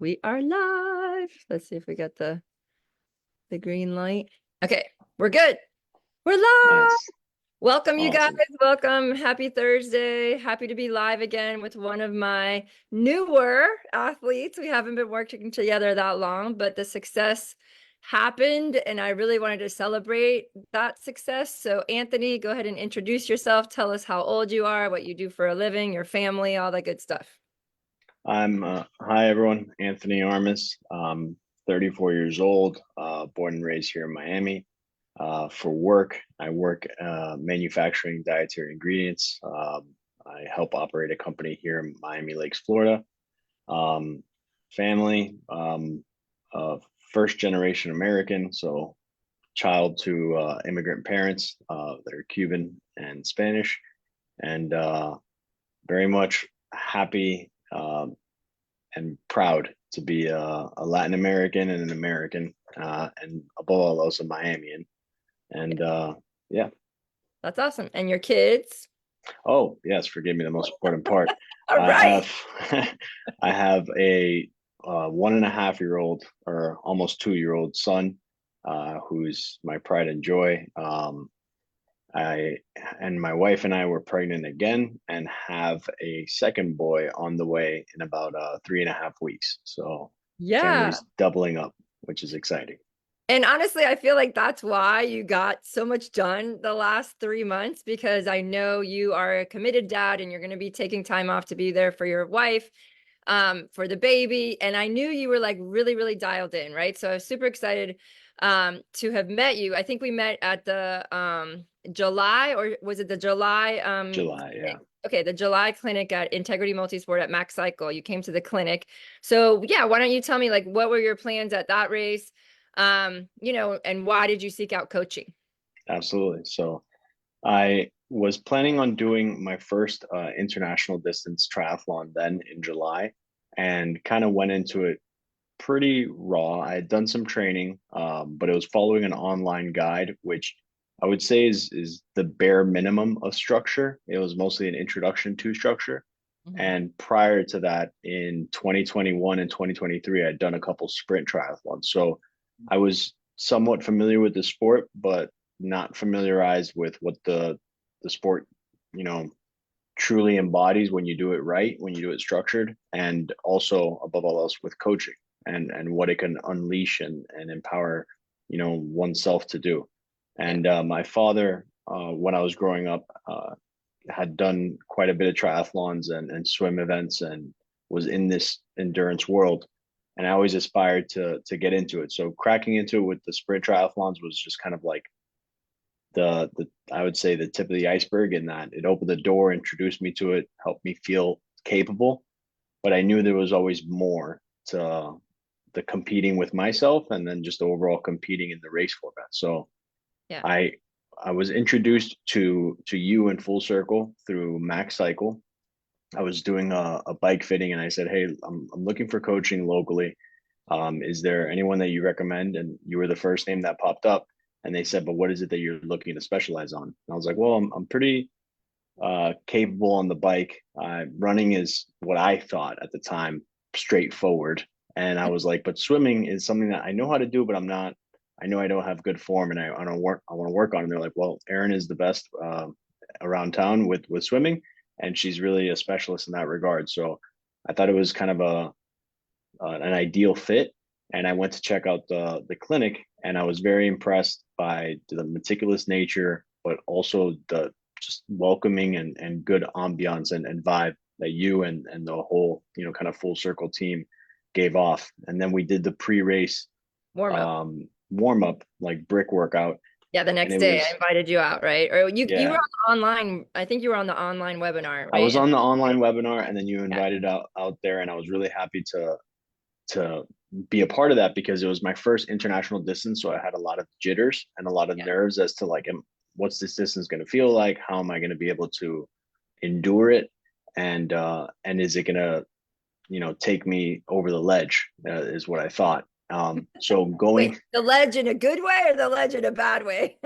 We are live. Let's see if we got the green light. Okay, we're good. We're live. Nice. Welcome, you guys. Awesome. Welcome. Happy Thursday. Happy to be live again with one of my newer athletes. We haven't been working together that long, but the success happened, and I really wanted to celebrate that success. So, Anthony, go ahead and introduce yourself. Tell us how old you are, what you do for a living, your family, all that good stuff. Hi everyone, Anthony Armas. 34 years old, born and raised here in Miami. For work, I work manufacturing dietary ingredients. I help operate a company here in Miami Lakes, Florida. Um, Family, first generation American, so child to immigrant parents. They're Cuban and Spanish, and very much happy and proud to be a Latin American and an American, and above all else, a Miamian. And yeah. That's awesome. And your kids? Oh yes, forgive me. The most important part. All I right. have I have a 1.5 year old or almost 2 year old son, who's my pride and joy. I and my wife and I were pregnant again and have a second boy on the way in about 3.5 weeks. So Yeah. family's doubling up, which is exciting. And honestly, I feel like that's why you got so much done the last 3 months, because I know you are a committed dad and you're going to be taking time off to be there for your wife, for the baby. And I knew you were like really, really dialed in, right? So I was super excited to have met you. I think we met at the July, or was it the July July, clinic? yeah. Okay, the July clinic at Integrity Multisport at Max Cycle. You came to the clinic. So yeah, why don't you tell me, like, what were your plans at that race? And why did you seek out coaching? Absolutely. So I was planning on doing my first international distance triathlon then in July, and kind of went into it pretty raw. I had done some training, but it was following an online guide, which I would say is the bare minimum of structure. It was mostly an introduction to structure. Mhm. And prior to that, in 2021 and 2023, I'd done a couple sprint triathlons. So I was somewhat familiar with the sport, but not familiarized with what the sport, you know, truly embodies when you do it right, when you do it structured, and also above all else with coaching and what it can unleash and empower, oneself to do. Yeah. And my father, when I was growing up, had done quite a bit of triathlons and swim events and was in this endurance world. And I always aspired to get into it. So cracking into it with the sprint triathlons was just kind of like the I would say the tip of the iceberg, in that it opened the door, introduced me to it, helped me feel capable. But I knew there was always more to the competing with myself, and then just overall competing in the race format. So Yeah. I I was introduced to you in full circle through Max Cycle. I was doing a bike fitting, and I said, "Hey, I'm looking for coaching locally. Is there anyone that you recommend?" And you were the first name that popped up. And they said, "But what is it that you're looking to specialize on?" And I was like, "Well, I'm pretty capable on the bike. Running is what I thought at the time, straightforward." And I was like, "But swimming is something that I know how to do, but I'm not. I know I don't have good form, and I don't work. I want to work on it." And they're like, "Well, Erin is the best around town with swimming, and she's really a specialist in that regard." So I thought it was kind of an ideal fit. And I went to check out the clinic, and I was very impressed by the meticulous nature, but also the just welcoming and good ambiance and vibe that you and the whole, kind of full circle team gave off. And then we did the pre-race Warm up. warm up, like brick workout, Yeah, the and next it day I was, invited you out, right? Or you were yeah. on the online, I think you were on the online webinar, I right? was on the online webinar, and then you Yeah. invited out there, and I was really happy to be a part of that because it was my first international distance. So I had a lot of jitters and a lot of Yeah. nerves as to like, what's this distance going to feel like? How am I going to be able to endure it? And is it going to, take me over the ledge, is what I thought. So Wait, going the ledge in a good way or the ledge in a bad way?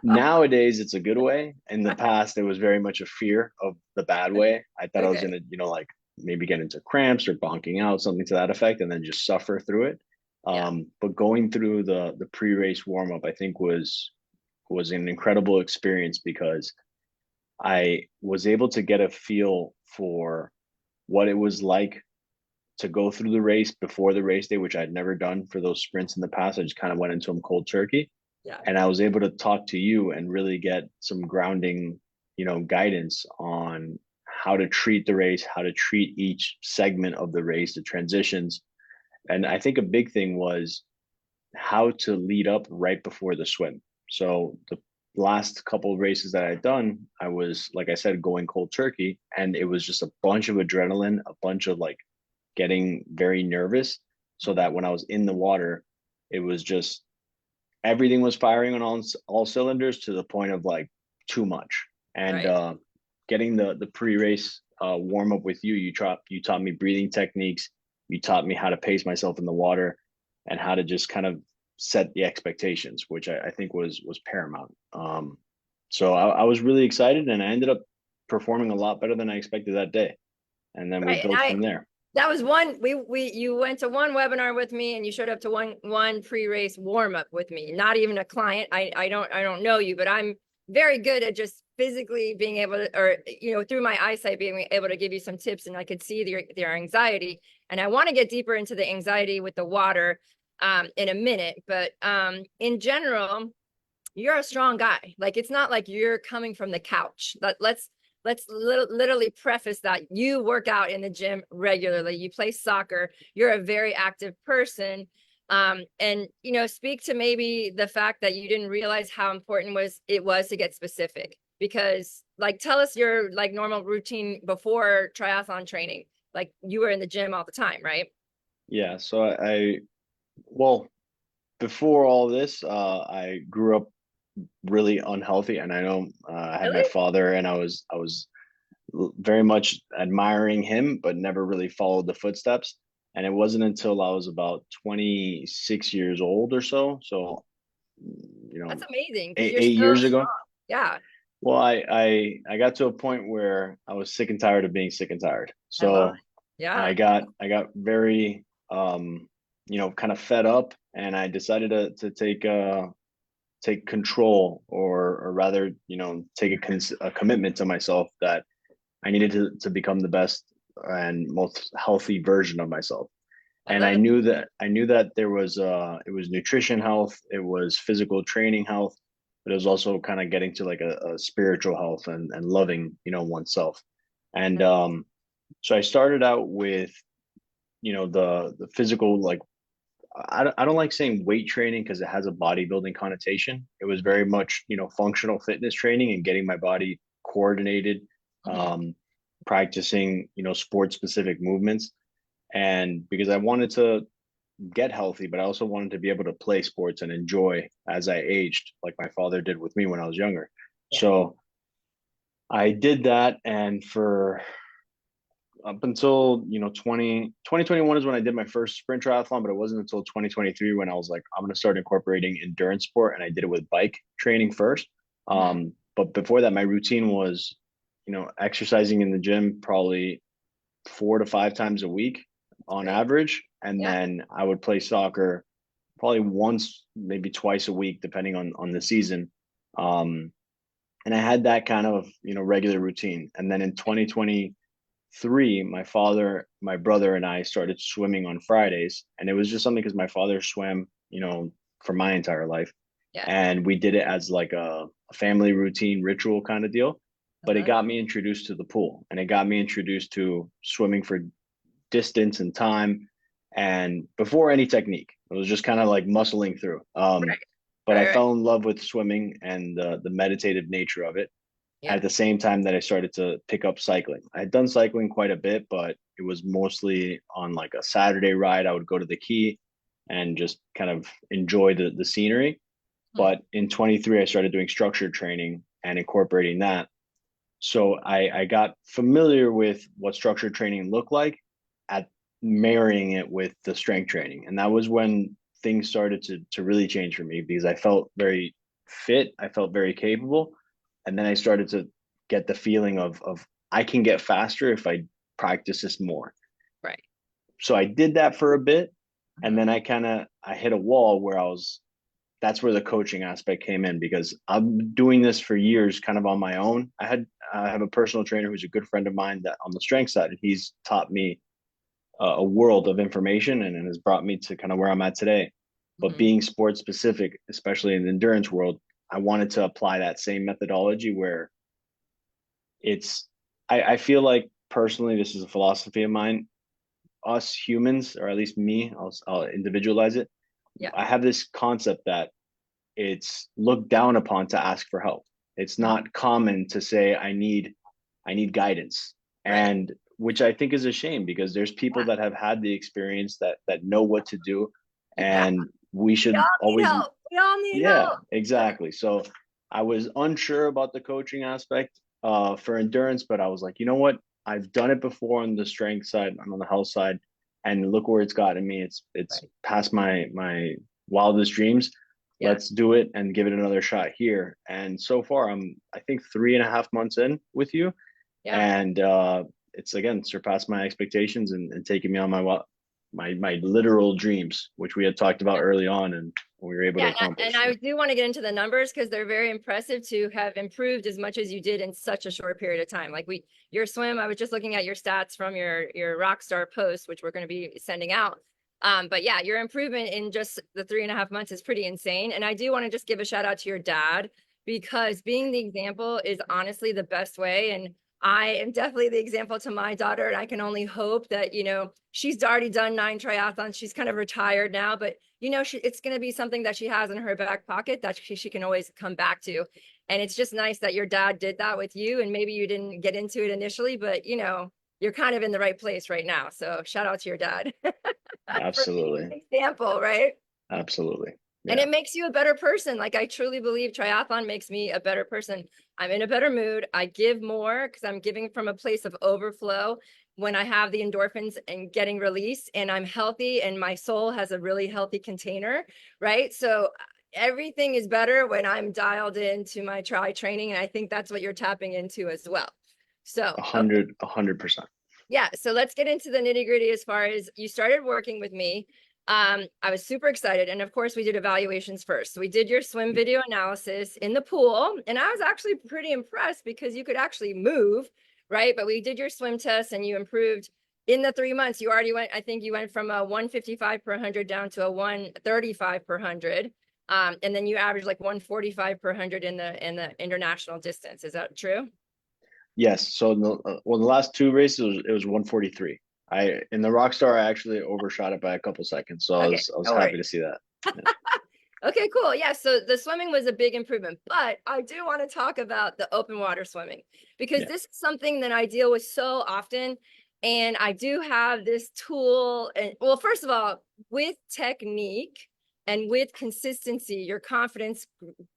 nowadays, it's a good way. In the past, it was very much a fear of the bad way. I thought I was Okay. going to, like maybe get into cramps or bonking out, something to that effect, and then just suffer through it. Yeah. But going through the pre-race warm up, I think was an incredible experience because I was able to get a feel for what it was like to go through the race before the race day, which I'd never done for those sprints in the past. I just kind of went into them cold turkey. Yeah. And I was able to talk to you and really get some grounding, guidance on how to treat the race, how to treat each segment of the race, the transitions. And I think a big thing was how to lead up right before the swim. So the last couple of races that I'd done, I was, like I said, going cold turkey, and it was just a bunch of adrenaline, a bunch of like getting very nervous, so that when I was in the water, it was just everything was firing on all cylinders to the point of like too much. And Right. getting the pre-race warm up with you, you taught me breathing techniques, you taught me how to pace myself in the water, and how to just kind of set the expectations, which I think was paramount. So I was really excited, and I ended up performing a lot better than I expected that day, and then we Right. And built from there. that was one, you went to one webinar with me and you showed up to one pre-race warm-up with me, not even a client. I don't know you, but I'm very good at just physically being able to, or, through my eyesight, being able to give you some tips, and I could see their anxiety. And I want to get deeper into the anxiety with the water in a minute, but in general, you're a strong guy. Like, it's not like you're coming from the couch. Let's literally preface that you work out in the gym regularly. You play soccer. You're a very active person. And speak to maybe the fact that you didn't realize how important it was to get specific. Because, like, tell us your like normal routine before triathlon training. Like, you were in the gym all the time, right? Yeah. So well, before all this, I grew up really unhealthy, and I know I had my Really? father, and I was very much admiring him, but never really followed the footsteps. And it wasn't until I was about 26 years old or so, you know, That's amazing because eight, you're eight so years ago. strong. Yeah, Well, I got to a point where I was sick and tired of being sick and tired. I love So it. Yeah. I got very kind of fed up, and I decided to take control, or rather, take a commitment to myself that I needed to become the best and most healthy version of myself. I And love it. I knew that there was it was nutrition health, it was physical training health, but it was also kind of getting to like a spiritual health, and loving, oneself. And so I started out with, the physical, like, I don't like saying weight training because it has a bodybuilding connotation. It was very much, functional fitness training and getting my body coordinated, Mhm. um, practicing, sport specific movements. And because I wanted to get healthy, but I also wanted to be able to play sports and enjoy as I aged, like my father did with me when I was younger. Yeah. So I did that. And for up until 2021 is when I did my first sprint triathlon, but it wasn't until 2023 when I was like, I'm going to start incorporating endurance sport, and I did it with bike training first. Mhm. But before that, my routine was, exercising in the gym probably 4 to 5 times a week That's on great. average, and Yeah. then I would play soccer probably once, maybe twice a week, depending on the season. um, and I had that kind of regular routine. And then in 2023, my father, my brother, and I started swimming on Fridays. And it was just something because my father swam, for my entire life. Yeah. And we did it as like a family routine ritual kind of deal. I But it love it. got me introduced to the pool, and it got me introduced to swimming for distance and time. And before any technique, it was just kind of like muscling through. Right. But I Right. Right. fell in love with swimming and the meditative nature of it Yeah. at the same time that I started to pick up cycling. I had done cycling quite a bit, but it was mostly on like a Saturday ride. I would go to the key and just kind of enjoy the scenery. Hmm. But in 23, I started doing structured training and incorporating that. So I got familiar with what structured training looked like at marrying it with the strength training. And that was when things started to really change for me, because I felt very fit. I felt very capable. And then I started to get the feeling of I can get faster if I practice this more. Right. So I did that for a bit, and Uh-huh. then I hit a wall where that's where the coaching aspect came in, because I'm doing this for years kind of on my own. I have a personal trainer who's a good friend of mine that on the strength side, and he's taught me a world of information and has brought me to kind of where I'm at today. But Hmm. being sports specific, especially in the endurance world, I wanted to apply that same methodology where it's I feel like personally, this is a philosophy of mine. Us humans, or at least me, I'll individualize it. Yeah. I have this concept that it's looked down upon to ask for help. It's Mhm. not common to say I need guidance, Right. and which I think is a shame, because there's people Yeah. that have had the experience that know what to do, Yeah. and we We should all need always, help. We all need yeah, help. exactly. So I was unsure about the coaching aspect for endurance, but I was like, you know what? I've done it before on the strength side and on the health side, and look where it's gotten me. It's Right. past my wildest dreams. Yeah. Let's do it and give it another shot here. And so far, I think 3.5 months in with you, Yeah. and it's again surpassed my expectations and taken me on my literal dreams, which we had talked about early on, and we were able to Yeah, and accomplish. I So do want to get into the numbers because they're very impressive to have improved as much as you did in such a short period of time. Like your swim, I was just looking at your stats from your Rockstar post, which we're going to be sending out. But yeah, your improvement in just the 3.5 months is pretty insane. And I do want to just give a shout out to your dad because being the example is honestly the best way. And I am definitely the example to my daughter, and I can only hope that, she's already done 9 triathlons. She's kind of retired now, but it's going to be something that she has in her back pocket that she can always come back to. And it's just nice that your dad did that with you. And maybe you didn't get into it initially, but you're kind of in the right place right now. So shout out to your dad for being absolutely, an example, right? absolutely, And yeah, it makes you a better person. Like I truly believe triathlon makes me a better person. I'm in a better mood. I give more because I'm giving from a place of overflow when I have the endorphins and getting released, and I'm healthy and my soul has a really healthy container, right? So everything is better when I'm dialed into my tri training. And I think that's what you're tapping into as well. So, okay. 100%. Yeah, so let's get into the nitty gritty as far as you started working with me. I was super excited. And of course, we did evaluations first. So we did your swim video analysis in the pool. And I was actually pretty impressed because you could actually move, right? But we did your swim test and you improved in the 3 months. You already went, I think you went from a 155 per 100 down to a 135 per 100. And then you averaged like 145 per 100 in the international distance. Is that true? Yes. So the last two races it was 143. I in the Rockstar I actually overshot it by a couple seconds, so Okay, I was no worries. happy to see that. Yeah. Okay, cool. Yeah, so the swimming was a big improvement, but I do want to talk about the open water swimming because Yeah. this is something that I deal with so often. And I do have this tool. And well, first of all, with technique and with consistency, your confidence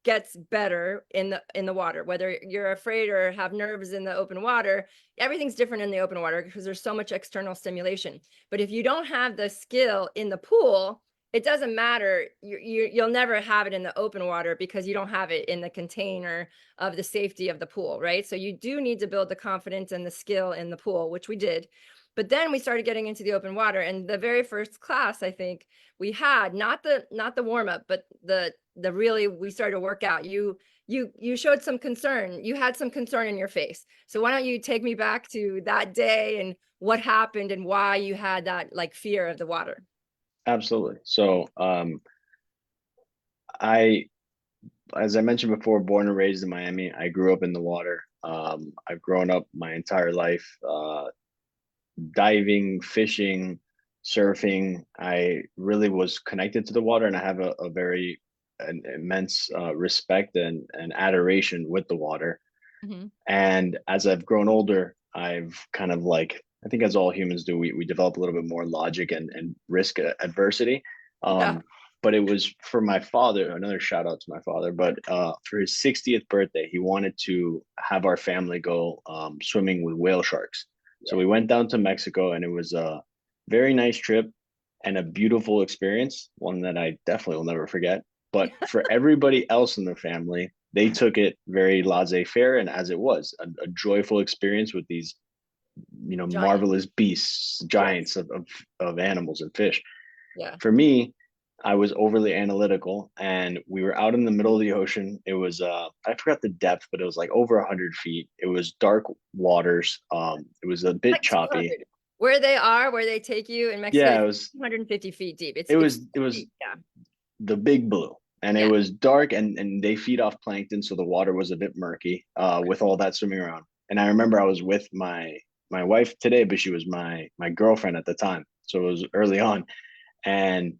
gets better in the water. Whether you're afraid or have nerves in the open water, everything's different in the open water because there's so much external stimulation. But if you don't have the skill in the pool, it doesn't matter. You'll never have it in the open water because you don't have it in the container of the safety of the pool, right? So you do need to build the confidence and the skill in the pool, which we did. But then we started getting into the open water, and the very first class I think we had, not the warm up, but the really we started to work out. You showed some concern. You had some concern in your face. So why don't you take me back to that day and what happened and why you had that like fear of the water? Absolutely. So I as I mentioned before, born and raised in Miami. I grew up in the water. I've grown up my entire life diving, fishing, surfing. I really was connected to the water, and I have a very an immense respect and adoration with the water. Mhm. And as I've grown older, I've kind of like, I think as all humans do, we develop a little bit more logic and risk adversity. Yeah. Um, but it was for my father, another shout out to my father, but for his 60th birthday, he wanted to have our family go swimming with whale sharks. So Yeah. we went down to Mexico, and it was a very nice trip and a beautiful experience, one that I definitely will never forget. But for everybody else in the family, they took it very laissez-faire and as it was a joyful experience with these Giant. marvelous beasts, Yes. giants of animals and fish. Yeah. For me, I was overly analytical, and we were out in the middle of the ocean. It was I forgot the depth, but it was like over 100 feet. It was dark waters. It was a bit Like choppy. 200. Where they are, where they take you in Mexico, Yeah, it's 250 feet deep. It's it was deep. Yeah. the big blue, and it Yeah. was dark, and they feed off plankton, so the water was a bit murky with all that swimming around. And I remember I was with my wife today, but she was my girlfriend at the time, so it was early on, and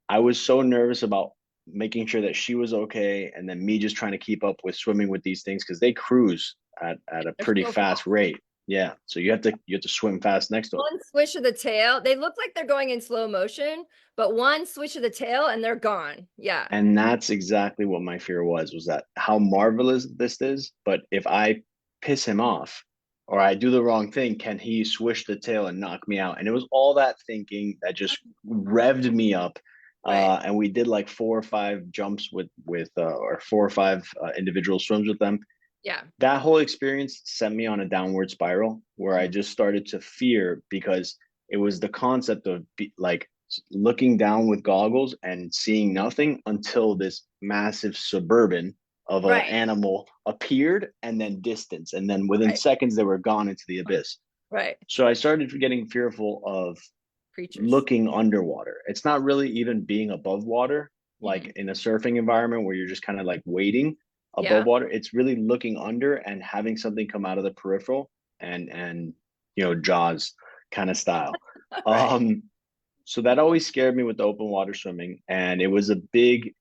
I was so nervous about making sure that she was okay, and then me just trying to keep up with swimming with these things because they cruise at a They're pretty so fast fast. rate. Yeah, so you have to swim fast next to them. One swish of the tail. They look like they're going in slow motion, but one swish of the tail and they're gone. Yeah. And that's exactly what my fear was that how marvelous this is, but if I piss him off or I do the wrong thing, can he swish the tail and knock me out? And it was all that thinking that just revved me up. Right. And we did like 4 or 5 jumps with or 4 or 5 individual swims with them. Yeah. That whole experience sent me on a downward spiral where I Mhm. just started to fear because it was the concept of like looking down with goggles and seeing nothing until this massive suburban of an Right. animal appeared and then distance, and then within Right. seconds they were gone into the abyss. Right. So I started getting fearful of Creatures. looking underwater. It's not really even being above water, like Mhm. in a surfing environment where you're just kind of like waiting above Yeah. water. It's really looking under and having something come out of the peripheral and Jaws kind of style. Right. Um, so that always scared me with the open water swimming, and it was a big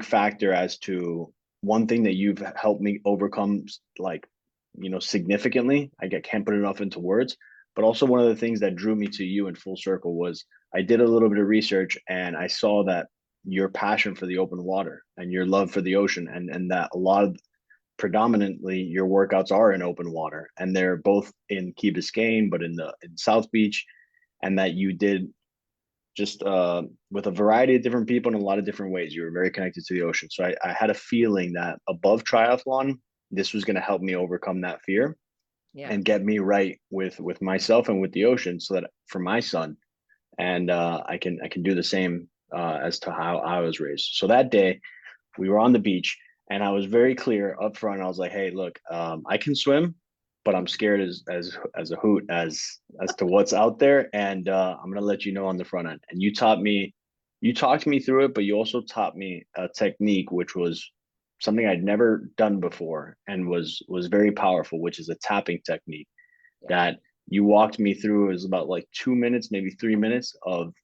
factor as to one thing that you've helped me overcome, like, significantly. Can't put enough into words, but also one of the things that drew me to you in full circle was I did a little bit of research and I saw that your passion for the open water and your love for the ocean, and that a lot of predominantly your workouts are in open water, and they're both in Key Biscayne, but in South Beach, and that you did just with a variety of different people in a lot of different ways. You were very connected to the ocean. So I had a feeling that above triathlon, this was going to help me overcome that fear Yeah. and get me right with myself and with the ocean, so that for my son, and I can do the same as to how I was raised. So that day we were on the beach, and I was very clear up front. I was like, "Hey, look, I can swim, but I'm scared as a hoot as to what's out there, and I'm gonna let you know on the front end." And you talked me through it, but you also taught me a technique which was something I'd never done before and was very powerful, which is a tapping technique Yeah. that you walked me through. It was about like 2 minutes, maybe 3 minutes of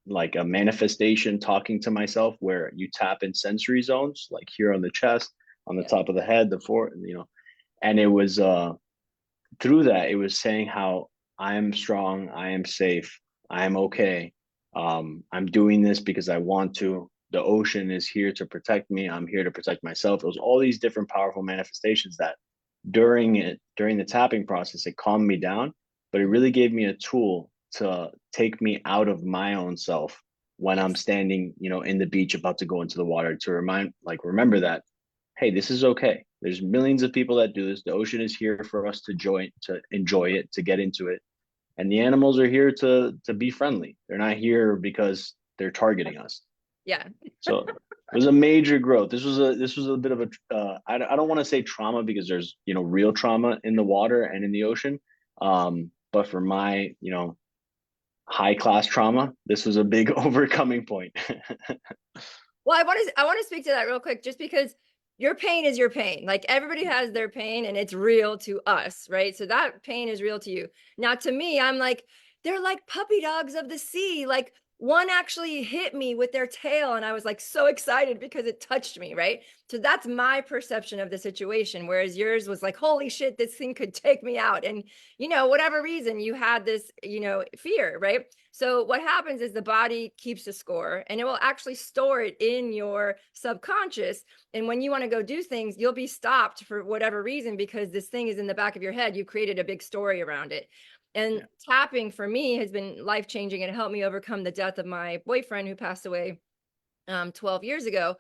like a manifestation talking to myself where you tap in sensory zones like here on the chest, on the Yeah. top of the head, the fore, and it was through that it was saying how I am strong, I am safe, I am okay. I'm doing this because I want to. The ocean is here to protect me, I'm here to protect myself. It was all these different powerful manifestations that during the tapping process it calmed me down, but it Mhm. really gave me a tool to take me out of my own self when I'm Yes. standing in the beach about to go into the water, to remember that, hey, this is okay. There's millions of people that do this. The ocean is here for us to enjoy it, to get into it, and the animals are here to be friendly. They're not here because they're targeting us. Yeah. So it was a major growth. This was a bit of a I don't want to say trauma because there's real trauma in the water and in the ocean. But for my high class trauma, this was a big overcoming point. Well, I want to speak to that real quick, just because your pain is your pain. Like everybody has their pain and it's real to us, right? So that pain is real to you. Now to me, I'm like, they're like puppy dogs of the sea. Like one actually hit me with their tail and I was like so excited because it touched me, right? So that's my perception of the situation. Whereas yours was like, holy shit, this thing could take me out. And whatever reason you had this, fear, right? So what happens is the body keeps a score and it will actually store it in your subconscious. And when you want to go do things, you'll be stopped for whatever reason because this thing is in the back of your head. You created a big story around it. And Yeah. tapping for me has been life changing and helped me overcome the death of my boyfriend who passed away 12 years ago.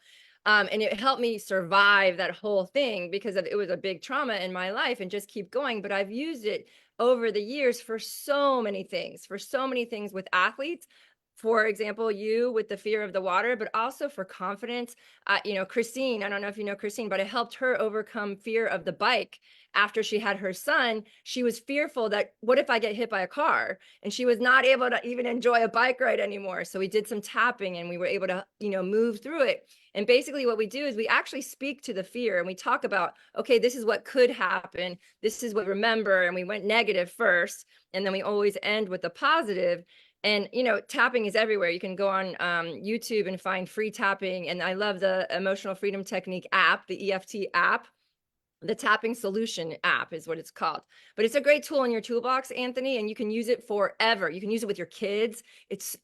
And it helped me survive that whole thing because it was a big trauma in my life and just keep going. But I've used it over the years for so many things with athletes. For example, you with the fear of the water, but also for confidence. Christine, I don't know if you know Christine, but it helped her overcome fear of the bike after she had her son. She was fearful that what if I get hit by a car? And she was not able to even enjoy a bike ride anymore. So we did some tapping and we were able to, move through it. And basically, what we do is we actually speak to the fear and we talk about, okay, this is what could happen. This is what remember. And we went negative first. And then we always end with the positive. And, tapping is everywhere. You can go on YouTube and find free tapping. And I love the Emotional Freedom Technique app, the EFT app. The tapping solution app is what it's called, but it's a great tool in your toolbox, Anthony, and you can use it forever. You can use it with your kids.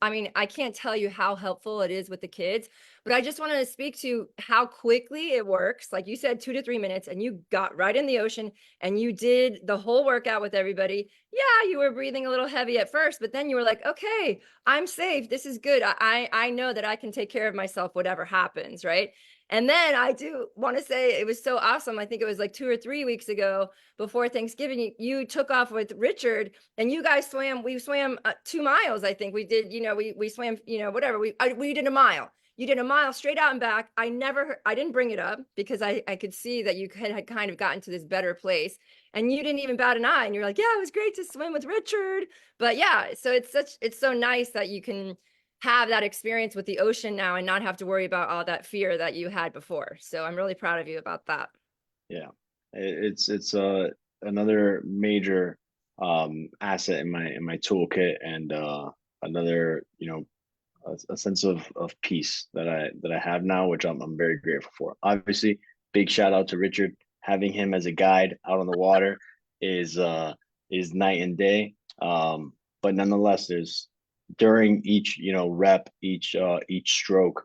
I can't tell you how helpful it is with the kids, but I just wanted to speak to how quickly it works. Like you said, 2 to 3 minutes, and you got right in the ocean and you did the whole workout with everybody. Yeah, you were breathing a little heavy at first, but then you were like, okay, I'm safe. This is good. I know that I can take care of myself, whatever happens, right? And then I do want to say it was so awesome. I think it was like 2 or 3 weeks ago before Thanksgiving, you took off with Richard and you guys we swam 2 miles. I think we did, we swam, whatever. We did a mile. You did a mile straight out and back. I didn't bring it up because I could see that you had kind of gotten to this better place and you didn't even bat an eye. And you're like, yeah, it was great to swim with Richard. But yeah, so it's so nice that you can have that experience with the ocean now and not have to worry about all that fear that you had before. So I'm really proud of you about that. Yeah, it's another major asset in my toolkit, and another, a sense of peace that I have now, which I'm very grateful for. Obviously, big shout out to Richard. Having him as a guide out on the water is is night and day. But nonetheless, there's during each, rep, each stroke,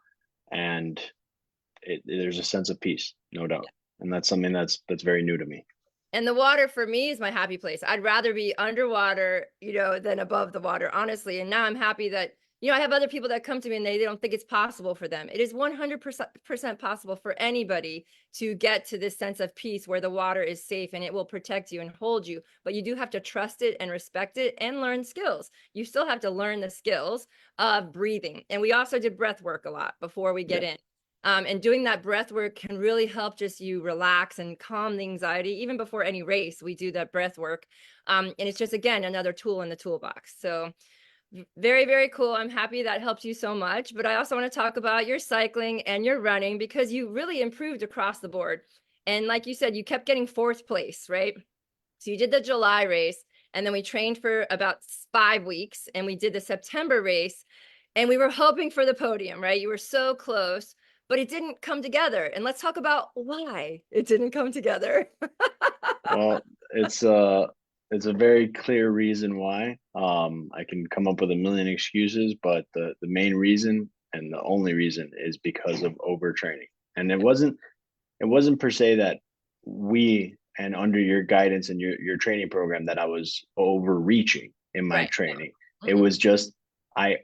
and there's a sense of peace, no doubt. And that's something that's very new to me. And the water for me is my happy place. I'd rather be underwater, than above the water, honestly. And now I'm happy that, I have other people that come to me and they don't think it's possible for them. It is 100% possible for anybody to get to this sense of peace where the water is safe and it will protect you and hold you. But you do have to trust it and respect it and learn skills. You still have to learn the skills of breathing. And we also did breath work a lot before we get Yeah. in. And doing that breath work can really help just you relax and calm the anxiety. Even before any race, we do that breath work. And it's just, again, another tool in the toolbox. So very, very cool. I'm happy that helped you so much. But I also want to talk about your cycling and your running because you really improved across the board. And like you said, you kept getting fourth place, right? So you did the July race, and then we trained for about 5 weeks, and we did the September race, and we were hoping for the podium, right? You were so close, but it didn't come together. And let's talk about why it didn't come together. Well, it's a very clear reason why. I can come up with a million excuses, but the main reason and the only reason is because of overtraining. And it wasn't per se that we, and under your guidance and your training program, that I was overreaching in my Right. training. It Mhm. was just I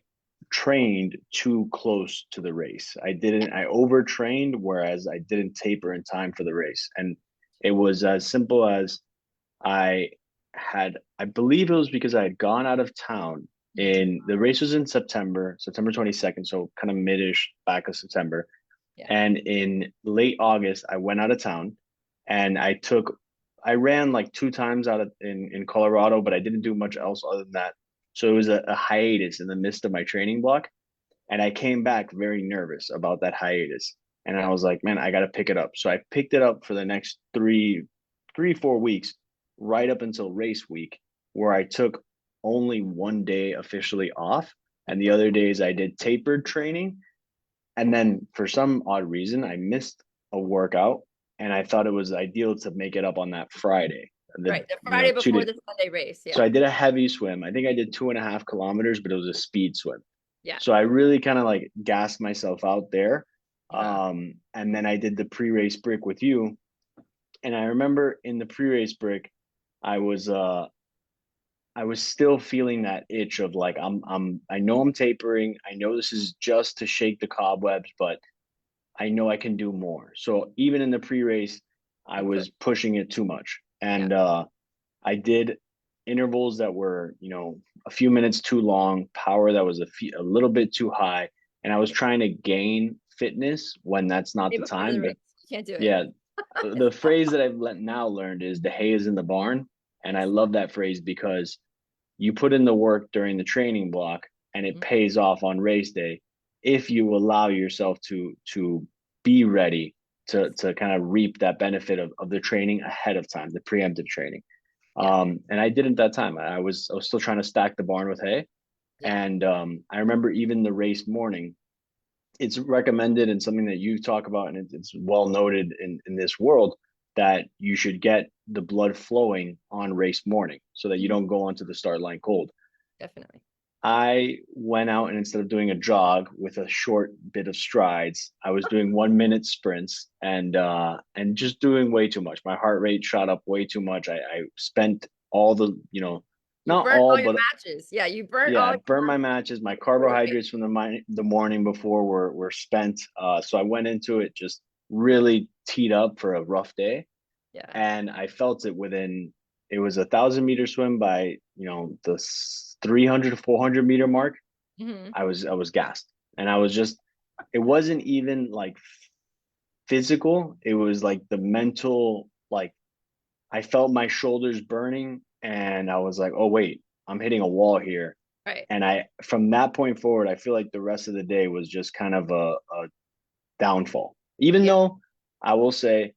trained too close to the race. I overtrained, whereas I didn't taper in time for the race. And it was as simple as I I believe it was because I had gone out of town. In the race was in September 22nd, so kind of midish back of September. Yeah. And in late August, I went out of town and I ran like two times in Colorado, but I didn't do much else other than that. So it was a hiatus in the midst of my training block. And I came back very nervous about that hiatus. And I Yeah. was like, man, I got to pick it up. So I picked it up for the next 4 weeks, right up until race week, where I took only one day officially off. And the other days I did tapered training. And then for some odd reason, I missed a workout, and I thought it was ideal to make it up on that Friday. The Right. The you know Friday two before days. the Sunday race. So Yeah. I did a heavy swim. I think I did 2.5 kilometers, but it was a speed swim. Yeah. So I really kind of like gassed myself out there. Yeah. And then I did the pre-race brick with you. And I remember in the pre-race brick, I was I was still feeling that itch of like I know I'm tapering. I know this is just to shake the cobwebs, but I know I can do more. So even in the pre-race, I You put, was pushing it too much. yeah, And I did intervals that were, a few minutes too long, power that was a little bit too high, and I was trying to gain fitness when that's not way the before the time. race. You can't do it. Yeah, the phrase that I've now learned is the hay is in the barn, and I Yes. love that phrase because you put in the work during the training block and it Mhm. pays off on race day if you allow yourself to be ready Yes. to kind of reap that benefit of the training ahead of time, the preemptive training. Yeah. And I didn't that time. I was still trying to stack the barn with hay. Yeah. And I remember even the race morning, it's recommended and something that you talk about, and it's well noted in this world that you should get the blood flowing on race morning so that you Mhm. don't go onto the start line cold. Definitely. I went out and instead of doing a jog with a short bit of strides, I was doing 1 minute sprints and just doing way too much. My heart rate shot up way too much. I spent all the, You not burnt all, all your but matches. Yeah, you burnt yeah, all I your burnt my matches. My before the race. carbohydrates from the morning before were spent. So I went into it just really teed up for a rough day, Yeah. and I felt it within. It was 1,000 meter swim by the 300 to 400 meter mark. Hmm. I was gassed, and I was just. It wasn't even like physical. It was like the mental. Like I felt my shoulders burning, and I was like, oh wait, I'm hitting a wall here. Right. And I from that point forward, I feel like the rest of the day was just kind of a downfall. Even Yeah. though I will say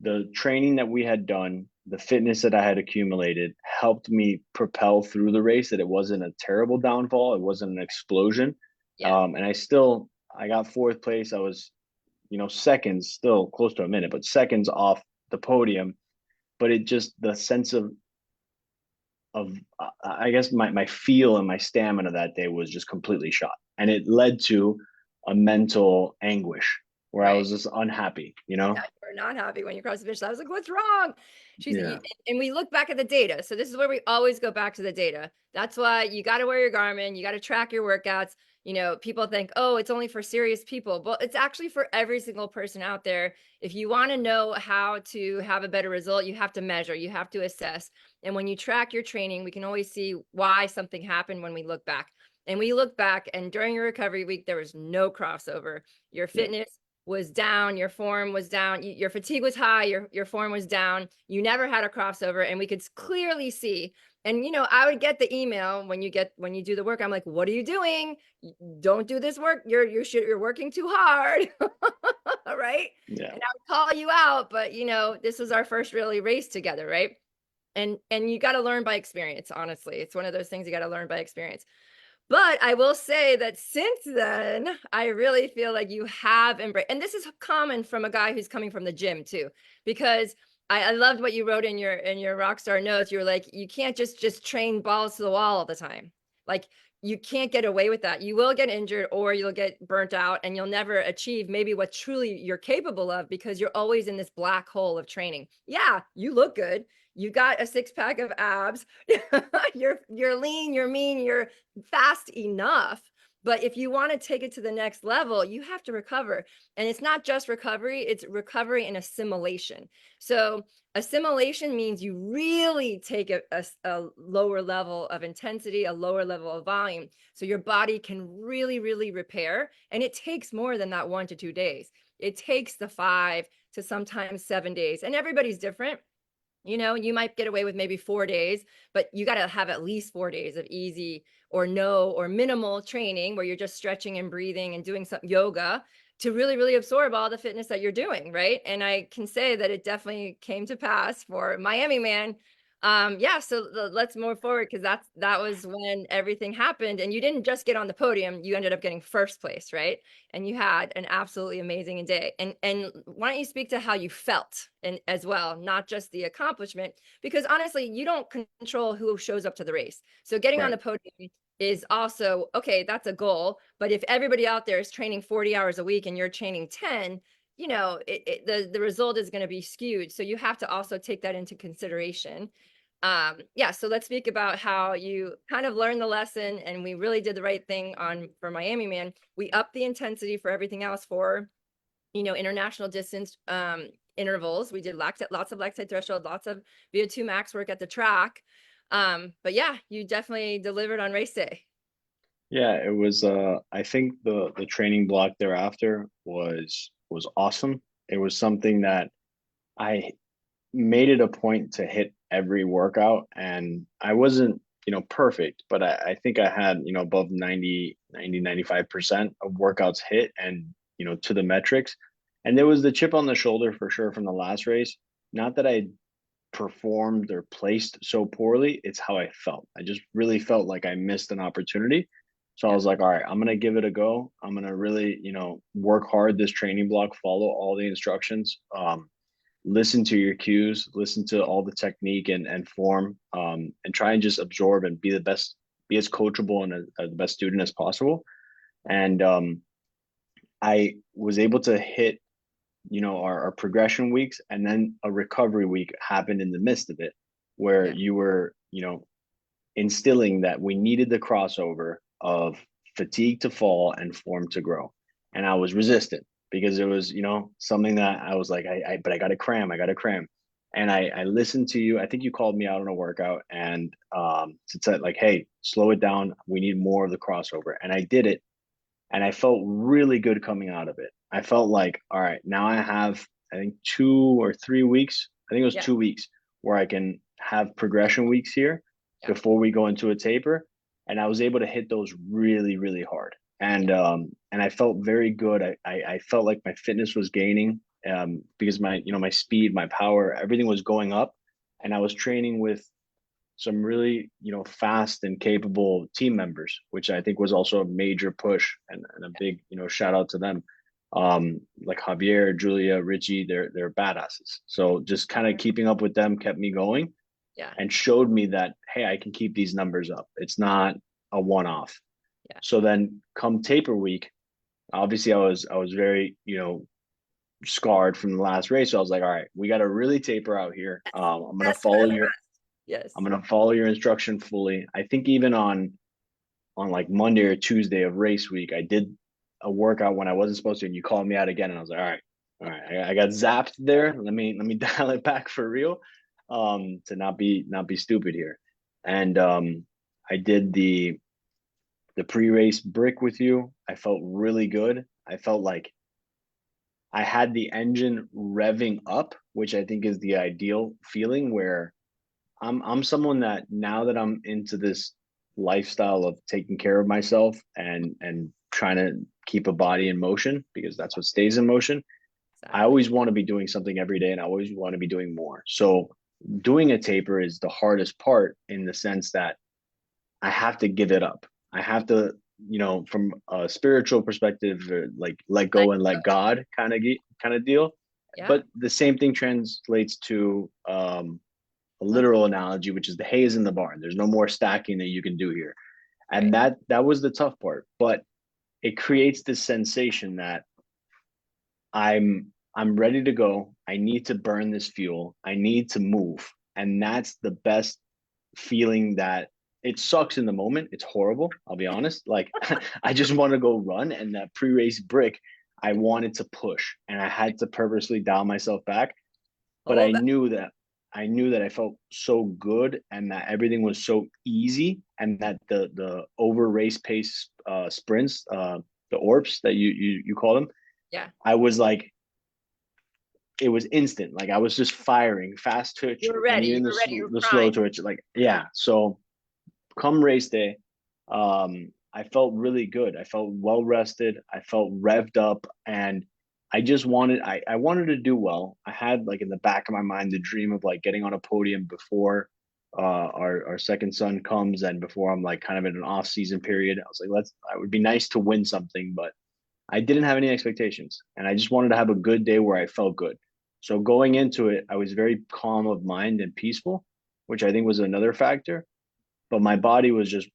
the training that we had done, the fitness that I had accumulated helped me propel through the race, that it wasn't a terrible downfall. It wasn't an explosion. Yeah. And I got fourth place. I was, seconds, still close to a minute, but seconds off the podium. But it just, the sense of I guess my feel and my stamina that day was just completely shot, and it led to a mental anguish where I Right. was just unhappy. Yeah, you were not happy when you crossed the finish line. I was like, "What's wrong?" Yeah, And we look back at the data. So this is where we always go back to the data. That's why you got to wear your Garmin. You got to track your workouts. People think, "Oh, it's only for serious people," but it's actually for every single person out there. If you want to know how to have a better result, you have to measure. You have to assess. And when you track your training, we can always see why something happened when we look back. And we look back, and during your recovery week, there was no crossover. Your yeah, fitness was down, your form was down, your fatigue was high, your form was down. You never had a crossover, and we could clearly see. And I would get the email when you do the work. I'm like, "What are you doing? Don't do this work. You're working too hard." Right? yeah, And I would call you out, but this was our first really race together, right? And you got to learn by experience, honestly. It's one of those things you got to learn by experience. But I will say that since then, I really feel like you have embraced, and this is common from a guy who's coming from the gym too, because I loved what you wrote in your Rockstar notes. You were like, you can't just train balls to the wall all the time. Like you can't get away with that. You will get injured or you'll get burnt out and you'll never achieve maybe what truly you're capable of because you're always in this black hole of training. Yeah, you look good. You got a six pack of abs. You're lean, you're mean, you're fast enough. But if you want to take it to the next level, you have to recover. And it's not just recovery, it's recovery and assimilation. So, assimilation means you really take a lower level of intensity, a lower level of volume. So, your body can really, really repair. And it takes more than that 1 to 2 days. It takes the 5 to sometimes 7 days. And everybody's different. You might get away with maybe 4 days, but you got to have at least 4 days of easy or no or minimal training where you're just stretching and breathing and doing some yoga to really, really absorb all the fitness that you're doing. Right. And I can say that it definitely came to pass for Miami Man. Yeah. So let's move forward because that was when everything happened. And you didn't just get on the podium, you ended up getting first place. Right. And you had an absolutely amazing day. And why don't you speak to how you felt and as well, not just the accomplishment, because honestly, you don't control who shows up to the race. So getting on right, the podium is also okay, that's a goal. But if everybody out there is training 40 hours a week and you're training 10, the result is going to be skewed. So you have to also take that into consideration. Yeah, so let's speak about how you kind of learned the lesson and we really did the right thing on for Miami Man. We upped the intensity for everything else for international distance intervals. We did lots of lactate threshold, lots of VO2 max work at the track. But yeah, you definitely delivered on race day. Yeah, it was I think the training block thereafter was awesome. It was something that I made it a point to hit every workout, and I wasn't, perfect, but I think I had, above 95% of workouts hit and, to the metrics. And there was the chip on the shoulder for sure from the last race. Not that I performed or placed so poorly, it's how I felt. I just really felt like I missed an opportunity. So I Yeah, was like, all right, I'm gonna give it a go. I'm gonna really, work hard this training block, follow all the instructions, listen to your cues, listen to all the technique and form, and try and just absorb and be the best, be as coachable and the best student as possible. And I was able to hit, our progression weeks, and then a recovery week happened in the midst of it, where yeah, you were, instilling that we needed the crossover of fatigue to fall and form to grow. And I was resistant because it was, something that I was like, but I got to cram, I got to cram. And I listened to you. I think you called me out on a workout and said like, hey, slow it down. We need more of the crossover. And I did it. And I felt really good coming out of it. I felt like, all right, now I have, I think 2 or 3 weeks. I think it was yeah, 2 weeks where I can have progression weeks here yeah, before we go into a taper. And I was able to hit those really, really hard. yeah. And I felt very good. I felt like my fitness was gaining, because my speed, my power, everything was going up. And I was training with some really, fast and capable team members, which I think was also a major push and a big, shout out to them. Like Javier, Julia, Richie, they're badasses. So just kind of keeping up with them kept me going Yeah, and showed me that, hey, I can keep these numbers up. It's not a one-off. yeah. So then come taper week, obviously I was very, scarred from the last race. So I was like, all right, we got to really taper out here. I'm gonna Best for follow the your best. Yes. I'm gonna follow your instruction fully. I think even on like Monday or Tuesday of race week, I did a workout when I wasn't supposed to, and you called me out again, and I was like, all right, I got zapped there. Let me dial it back for real, to not be stupid here. And I did the pre-race brick with you. I felt really good. I felt like I had the engine revving up, which I think is the ideal feeling where I'm someone that now that I'm into this lifestyle of taking care of myself and trying to keep a body in motion because that's what stays in motion. I Exactly. always want to be doing something every day and I always want to be doing more. So doing a taper is the hardest part in the sense that I have to give it up. I have to, from a spiritual perspective, like let Like, go and let God kind of deal. yeah. But the same thing translates to a Love. literal analogy, which is the hay is in the barn. There's no more stacking that you can do here. And Right. that was the tough part. But it creates this sensation that I'm ready to go. I need to burn this fuel. I need to move. And that's the best feeling that it sucks in the moment. It's horrible. I'll be honest. Like I just want to go run. And that pre-race brick, I wanted to push and I had to purposely dial myself back, but Oh, I knew that I felt so good and that everything was so easy and that the over race pace sprints, the orps that you call them, yeah. I was like, it was instant. Like I was just firing fast twitch You were and ready. You even were ready. You were the slow primed. twitch. Like yeah. So come race day, I felt really good. I felt well rested. I felt revved up, and I wanted to do well. I had like in the back of my mind the dream of like getting on a podium before our second son comes and before I'm like kind of in an off season period. I was like, it would be nice to win something, but I didn't have any expectations, and I just wanted to have a good day where I felt good. So going into it, I was very calm of mind and peaceful, which I think was another factor, but my body was just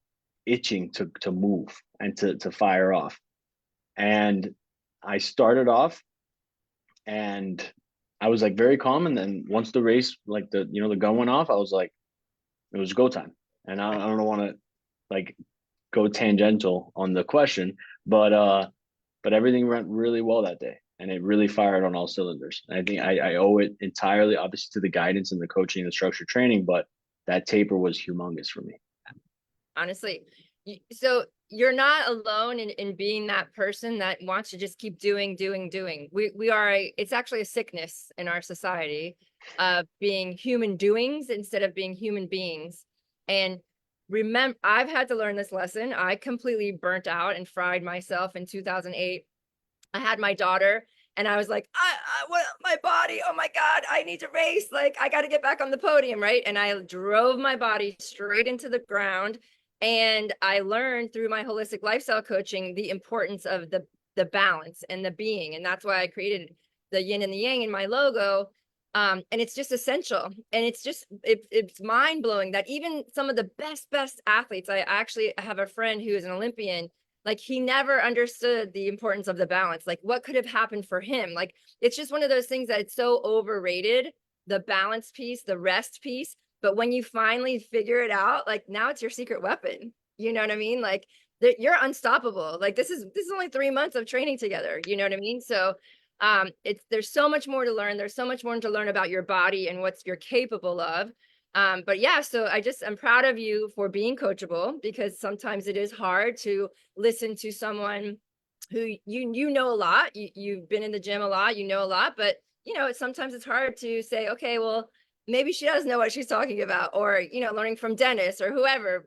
itching to move and to fire off. And I started off and I was like very calm. And then once the race, like the gun went off, I was like, it was go time. And I don't want to like go tangential on the question, but everything went really well that day. and it really fired on all cylinders. And I think I owe it entirely, obviously, to the guidance and the coaching and the structured training, but that taper was humongous for me. Honestly. So you're not alone in being that person that wants to just keep doing. We are it's actually a sickness in our society of being human doings instead of being human beings. And remember, I've had to learn this lesson. I completely burnt out and fried myself in 2008. I had my daughter and I was like, what, my body, oh my God, I need to race. Like, I got to get back on the podium, right? And I drove my body straight into the ground. And I learned through my holistic lifestyle coaching the importance of the balance and the being. And that's why I created the yin and the yang in my logo. And it's just essential. And it's mind blowing that even some of the best athletes, I actually have a friend who is an Olympian, like he never understood the importance of the balance. Like what could have happened for him? Like it's just one of those things that it's so overrated, the balance piece, the rest piece. But when you finally figure it out, like now it's your secret weapon. You know what I mean? Like you're unstoppable. Like this is only 3 months of training together. You know what I mean? So it's there's so much more to learn. There's so much more to learn about your body and what you're capable of. But yeah, so I'm proud of you for being coachable because sometimes it is hard to listen to someone who you know a lot. You've been in the gym a lot, you know a lot, but sometimes it's hard to say, okay, well, maybe she does know what she's talking about, or learning from Dennis or whoever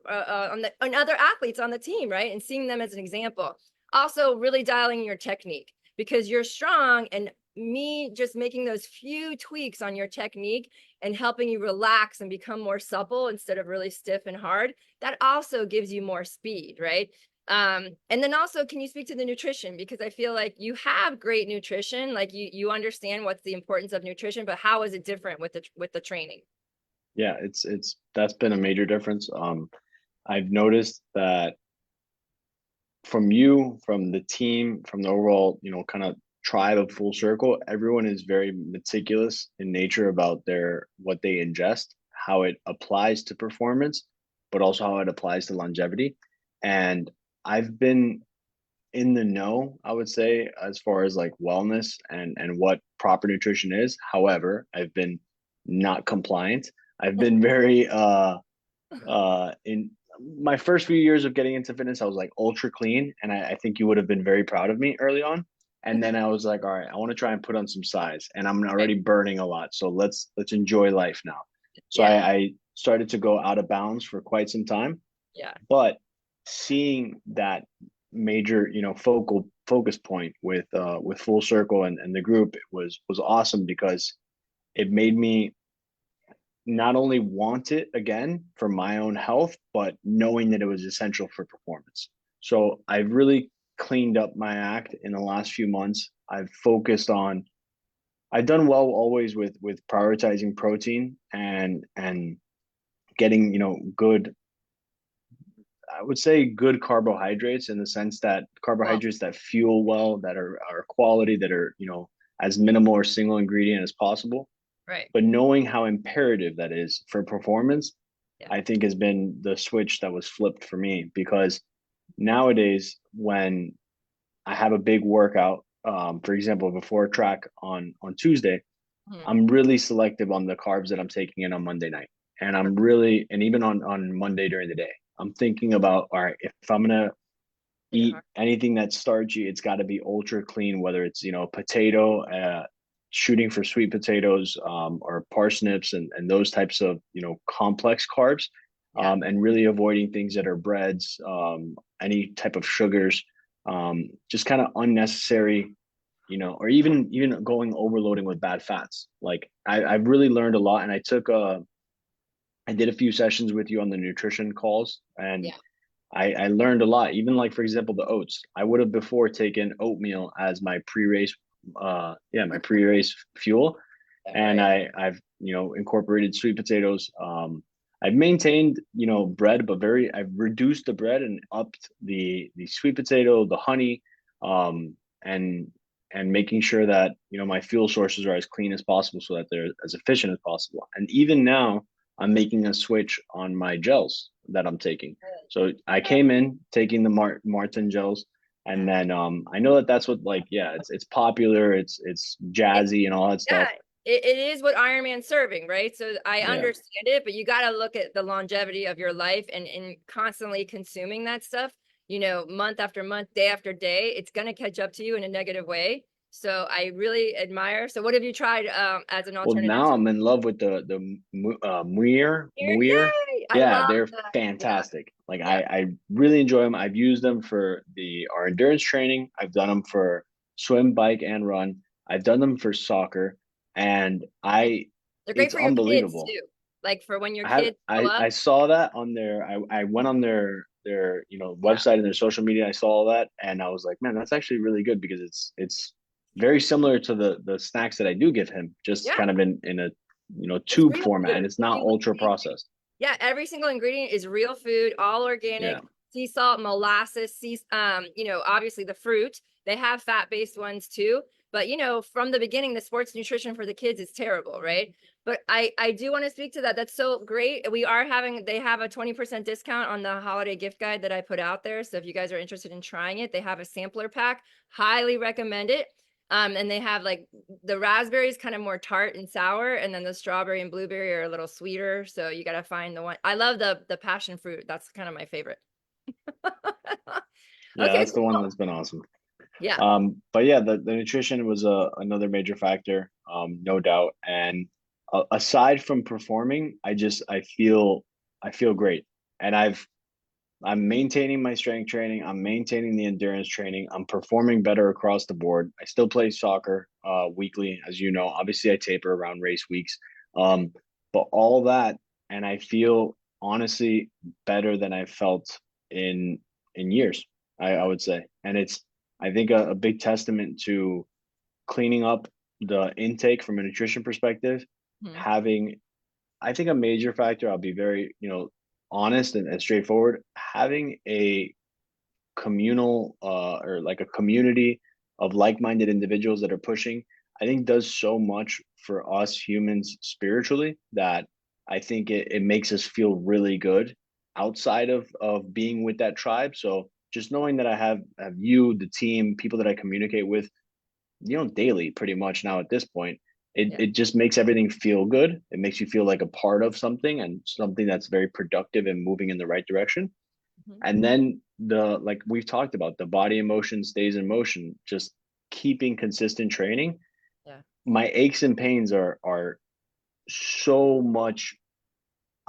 on other athletes on the team, right? And seeing them as an example. Also, really dialing your technique because you're strong, and me just making those few tweaks on your technique and helping you relax and become more supple instead of really stiff and hard, that also gives you more speed, right? And then also, can you speak to the nutrition? Because I feel like you have great nutrition, like you understand what's the importance of nutrition, but how is it different with the training? Yeah, it's that's been a major difference. I've noticed that from you, from the team, from the overall, kind of tribe of Full Circle, everyone is very meticulous in nature about their what they ingest, how it applies to performance, but also how it applies to longevity. And I've been in the know, I would say, as far as like wellness and what proper nutrition is. However, I've been not compliant. I've been very in my first few years of getting into fitness, I was like ultra clean, and I think you would have been very proud of me early on. And then I was like, all right, I want to try and put on some size, and I'm Right. already burning a lot, so let's enjoy life now. So Yeah. I started to go out of bounds for quite some time, Yeah. but seeing that major, focal focus point with Full Circle and the group, it was awesome because it made me not only want it again for my own health, but knowing that it was essential for performance. So I've really cleaned up my act in the last few months. I've done well always with prioritizing protein and getting, good, I would say good carbohydrates in the sense that Well, carbohydrates that fuel well, that are quality, that are, as minimal or single ingredient as possible. right. But knowing how imperative that is for performance, Yeah. I think has been the switch that was flipped for me because nowadays when I have a big workout, for example, before a track on Tuesday, Mhm. I'm really selective on the carbs that I'm taking in on Monday night. And I'm really, and even on Monday during the day, I'm thinking about, all right, if I'm gonna Hit it eat hard. anything that's starchy, it's got to be ultra clean, whether it's, potato, shooting for sweet potatoes, or parsnips and those types of, complex carbs, Yeah. and really avoiding things that are breads, any type of sugars, just kind of unnecessary, or even going overloading with bad fats. Like I've really learned a lot, and I did a few sessions with you on the nutrition calls, and Yeah. I learned a lot. Even like for example, the oats. I would have before taken oatmeal as my pre-race, my pre-race fuel, Yeah. and Right. I've incorporated sweet potatoes. I've maintained bread, but I've reduced the bread and upped the sweet potato, the honey, um, and and making sure that my fuel sources are as clean as possible so that they're as efficient as possible. And even now, I'm making a switch on my gels that I'm taking. So I came in taking the Martin gels. And then I know that that's what, like, yeah, it's popular, it's jazzy and all that Yeah, stuff. it is what Iron Man's serving, right? So I Yeah. understand it, but you got to look at the longevity of your life and constantly consuming that stuff, month after month, day after day, it's going to catch up to you in a negative way. So I really admire. So what have you tried as an Well, alternative now to I'm in love with the here? Muir. Yay! I Yeah, love they're that. Yeah, fantastic. Like yeah. I really enjoy them. I've used them for the our endurance training. I've done them for swim, bike, and run. I've done them for soccer, and And I they're great it's for your kids unbelievable. too. Like for when your I have kids grow up. I saw that on their I went on their Yeah. website and their social media. I saw all that and I was like, man, that's actually really good because it's very similar to the snacks that I do give him, just Yeah. kind of in a It's tube real format, and food. it's not ultra processed. Yeah, every single ingredient is real food, all Yeah. organic, sea salt, molasses, obviously the fruit. They have fat-based ones too, but from the beginning, the sports nutrition for the kids is terrible, right? But I do want to speak to that. That's so great. They have a 20% discount on the holiday gift guide that I put out there. So if you guys are interested in trying it, they have a sampler pack. Highly recommend it. And they have like the raspberry is kind of more tart and sour, and then the strawberry and blueberry are a little sweeter. So you got to find the one. I love the passion fruit. That's kind of my favorite. Yeah, Okay, that's the one cool. that's been awesome. Yeah. But yeah, the nutrition was another major factor, no doubt. And aside from performing, I feel great, and I'm maintaining my strength training. I'm maintaining the endurance training. I'm performing better across the board. I still play soccer weekly, as you know. Obviously, I taper around race weeks. Um, but all that, and I feel honestly better than I felt in years. I would say, and it's I think a big testament to cleaning up the intake from a nutrition perspective, Mhm. having I think a major factor, I'll be very, honest and straightforward, having a communal or like a community of like-minded individuals that are pushing, I think does so much for us humans spiritually that I think it makes us feel really good outside of being with that tribe. So just knowing that I have you, the team, people that I communicate with daily pretty much now at this point, Yeah. it just makes everything feel good. It makes you feel like a part of something and something that's very productive and moving in the right direction. Mhm. And then the like we've talked about, the body in motion stays in motion, just keeping consistent training. Yeah. My aches and pains are so much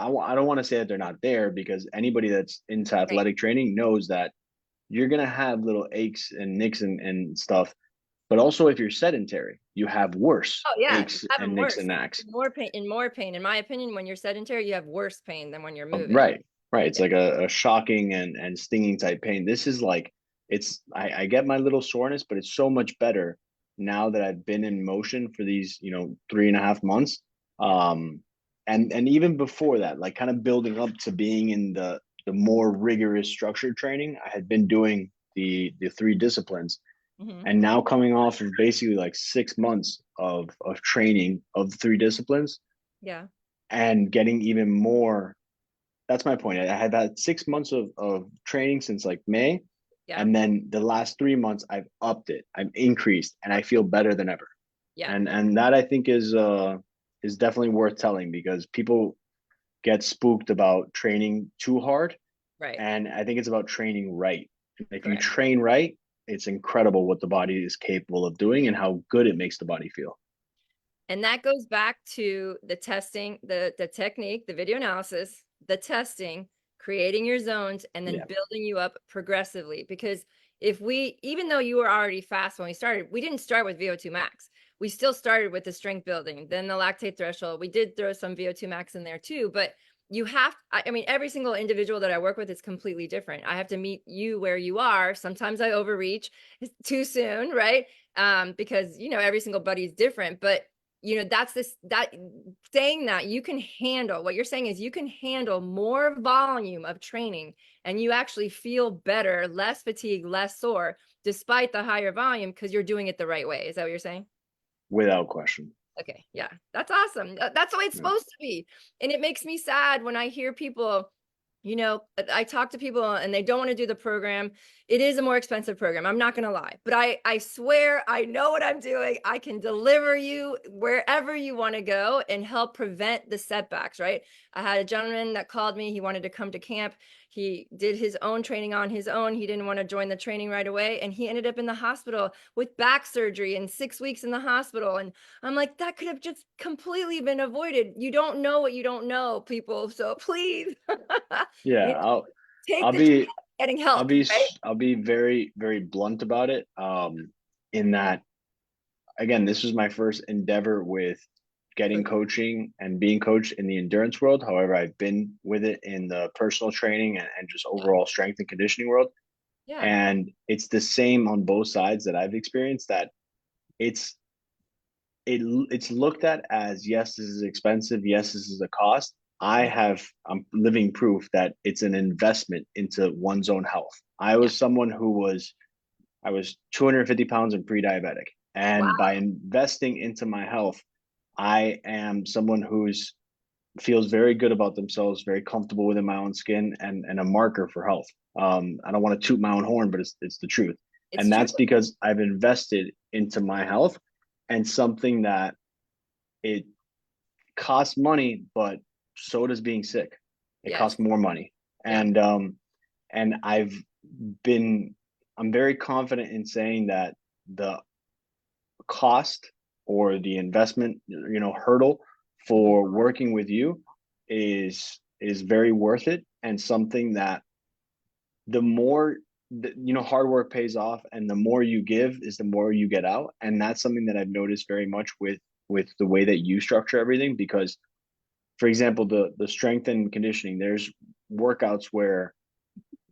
I don't want to say that they're not there because anybody that's into Right. athletic training knows that you're gonna have little aches and nicks and stuff. But also, if you're sedentary, you have worse Oh yeah, you aches have and them nicks worse. and knacks. More pain. In more pain. In my opinion, when you're sedentary, you have worse pain than when you're moving. Right, right. It's Yeah. like a shocking and stinging type pain. This is like I get my little soreness, but it's so much better now that I've been in motion for these 3.5 months. Yeah. Um, and even before that, like kind of building up to being in the more rigorous structured training, I had been doing the three disciplines, Hmm. and now coming off of basically like 6 months of training of the three disciplines Yeah. and getting even more. That's my point. I had had 6 months of training since like May, Yeah. and then the last 3 months I've upped it, I've increased, and I feel better than ever. Yeah. And that I think is definitely worth telling because people get spooked about training too hard, Right. and I think it's about training right. If you Correct. train right, it's incredible what the body is capable of doing and how good it makes the body feel. And that goes back to the testing, the technique, the video analysis, the testing, creating your zones, and then Yeah. building you up progressively. Because if we, even though you were already fast when we started, we didn't start with VO2 max. We still started with the strength building, then the lactate threshold. We did throw some VO2 max in there too, but you have, I mean, every single individual that I work with is completely different. I have to meet you where you are. Sometimes I overreach too soon, right? Because every single buddy is different, but that's this that saying that you can handle what you're saying is you can handle more volume of training and you actually feel better, less fatigue, less sore, despite the higher volume because you're doing it the right way. Is that what you're saying? Without question. Okay, yeah, that's awesome. That's the way it's Yeah. supposed to be. And it makes me sad when I hear people I talk to people and they don't want to do the program. It is a more expensive program. I'm not going to lie, but I swear I know what I'm doing. I can deliver you wherever you want to go and help prevent the setbacks, right? I had a gentleman that called me. He wanted to come to camp. He did his own training on his own. He didn't want to join the training right away. And he ended up in the hospital with back surgery and 6 weeks in the hospital. And I'm like, that could have just completely been avoided. You don't know what you don't know, people. So please. Yeah, You know, take I'll the chance be of getting help, right? I'll be very very blunt about it. In that, again, this was my first endeavor with getting Coach. coaching and being coached in the endurance world. However, I've been with it in the personal training and just Yeah. overall strength and conditioning world. Yeah. And it's the same on both sides that I've experienced, that it's it's looked at as, yes, this is expensive, yes, this is a cost. Yeah. I'm living proof that it's an investment into one's own health. I Yeah. was someone who was I was 250 pounds and pre-diabetic. And Wow. by investing into my health, I am someone who's feels very good about themselves, very comfortable within my own skin, and a marker for health. I don't want to toot my own horn, but it's the truth. It's And true. that's because I've invested into my health, and something that it costs money, but so does being sick. It Yes. costs more money. Yeah. And I've been I'm very confident in saying that the cost or the investment, hurdle Mhm. for working with you is very worth it, and something that the more hard work pays off, and the more you give is the more you get out. And that's something that I've noticed very much with the way that you structure everything. Because, for example, the strength and conditioning, there's workouts where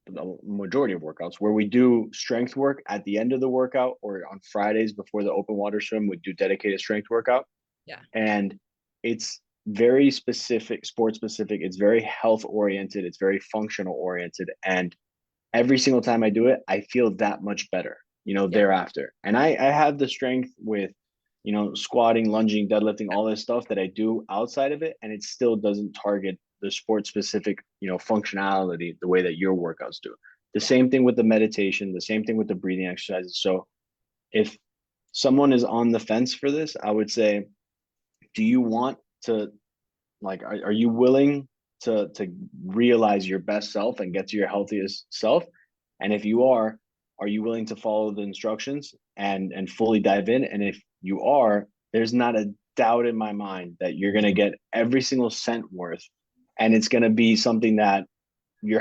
the majority of workouts where we do strength work at the end of the workout, or on Fridays before the open water swim, we do dedicated strength workout. Yeah. And it's very specific, sport specific. It's very health oriented. It's very functional oriented. And every single time I do it, I feel that much better, Yeah. thereafter. And I have the strength with, squatting, lunging, deadlifting, all this stuff that I do outside of it. And it still doesn't target the sport specific, functionality the way that your workouts do. The Yeah. same thing with the meditation, the same thing with the breathing exercises. So if someone is on the fence for this, I would say, do you want to, like, are you willing to realize your best self and get to your healthiest self? And if you are you willing to follow the instructions and fully dive in? And if you are, there's not a doubt in my mind that you're going to get every single cent worth, and it's going to be something that you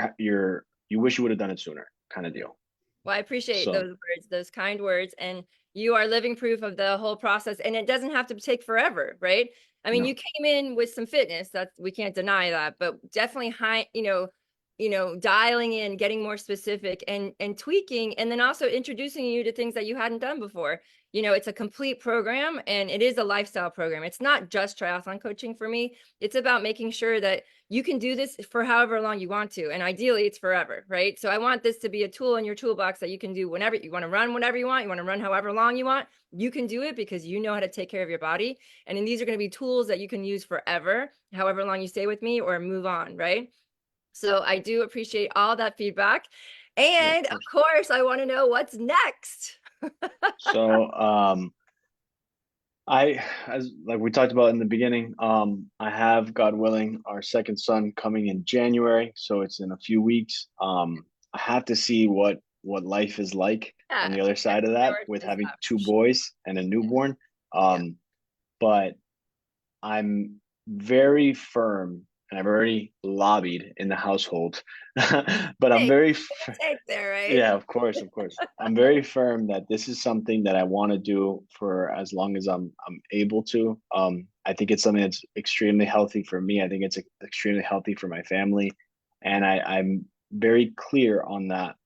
wish you would have done it sooner, kind of deal. Well, I appreciate So those words, those kind words. And you are living proof of the whole process. And it doesn't have to take forever, right? I mean, you no. came in with some fitness, that's we can't deny that, but definitely high, dialing in, getting more specific and tweaking, and then also introducing you to things that you hadn't done before. It's a complete program and it is a lifestyle program. It's not just triathlon coaching for me. It's about making sure that you can do this for however long you want to. And ideally, it's forever, right? So I want this to be a tool in your toolbox that you can do whenever you want to run, whenever you want. You want to run however long you want. You can do it because you know how to take care of your body. And then these are going to be tools that you can use forever, however long you stay with me or move on, right? So I do appreciate all that feedback. Yeah, of And of course. course, I want to know what's next. So as like we talked about in the beginning, I have, God willing, our second son coming in January, so it's in a few weeks. I have to see what life is like on Yeah, the other side of that, with prioritize having that for two sure. boys and a newborn. Yeah. But I'm very firm, and I've already lobbied in the household, but I'm Hey, very take there, right? yeah, of course, of course. I'm very firm that this is something that I want to do for as long as I'm able to. I think it's something that's extremely healthy for me. I think it's extremely healthy for my family, and I'm very clear on that.